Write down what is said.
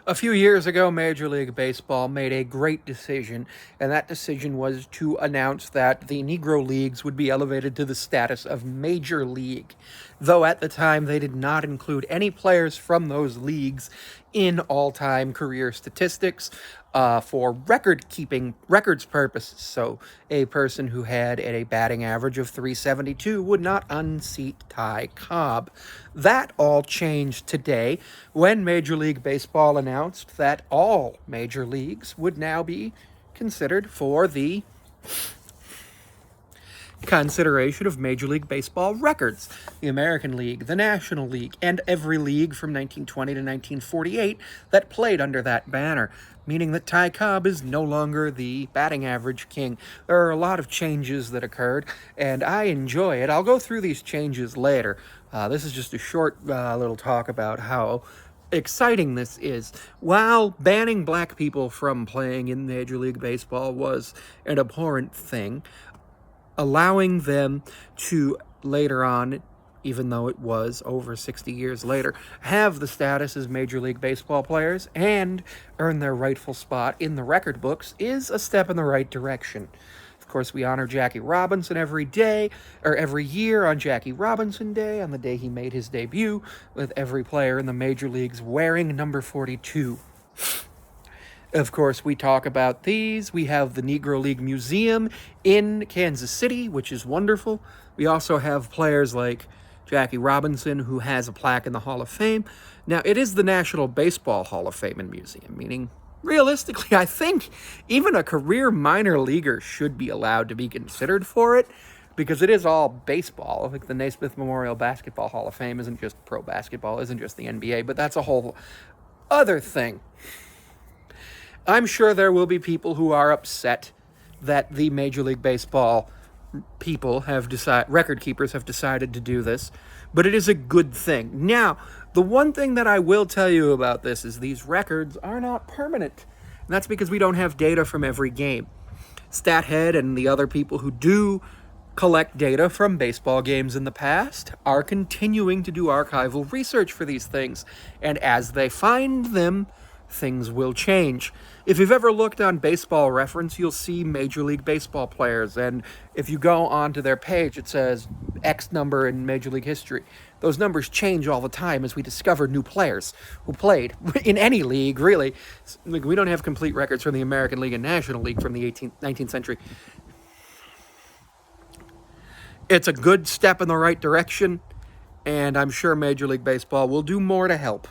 A few years ago, Major League Baseball made a great decision, and that decision was to announce that the Negro Leagues would be elevated to the status of Major League. Though at the time they did not include any players from those leagues in all time career statistics for records purposes. So a person who had a batting average of 372 would not unseat Ty Cobb. That all changed today when Major League Baseball announced that all major leagues would now be considered for the consideration of Major League Baseball records. The American League, the National League, and every league from 1920 to 1948 that played under that banner, meaning that Ty Cobb is no longer the batting average king. There are a lot of changes that occurred, and I enjoy it. I'll go through these changes later. This is just a short little talk about how exciting this is. While banning black people from playing in Major League Baseball was an abhorrent thing, allowing them to later on, even though it was over 60 years later, have the status as Major League Baseball players and earn their rightful spot in the record books is a step in the right direction. Of course, we honor Jackie Robinson every year on Jackie Robinson Day, on the day he made his debut, with every player in the major leagues wearing number 42. Of course, we talk about these. We have the Negro League Museum in Kansas City, which is wonderful. We also have players like Jackie Robinson, who has a plaque in the Hall of Fame. Now, it is the National Baseball Hall of Fame and Museum, meaning, realistically, I think even a career minor leaguer should be allowed to be considered for it, because it is all baseball. Like the Naismith Memorial Basketball Hall of Fame isn't just pro basketball, isn't just the NBA, but that's a whole other thing. I'm sure there will be people who are upset that the Major League Baseball record keepers have decided to do this, but it is a good thing. Now, the one thing that I will tell you about this is these records are not permanent. And that's because we don't have data from every game. StatHead and the other people who do collect data from baseball games in the past are continuing to do archival research for these things, and as they find them, things will change. If you've ever looked on Baseball Reference, you'll see Major League Baseball players, and if you go onto their page, it says X number in Major League history. Those numbers change all the time as we discover new players who played in any league, really. We don't have complete records from the American League and National League from the 19th century. It's a good step in the right direction, and I'm sure Major League Baseball will do more to help.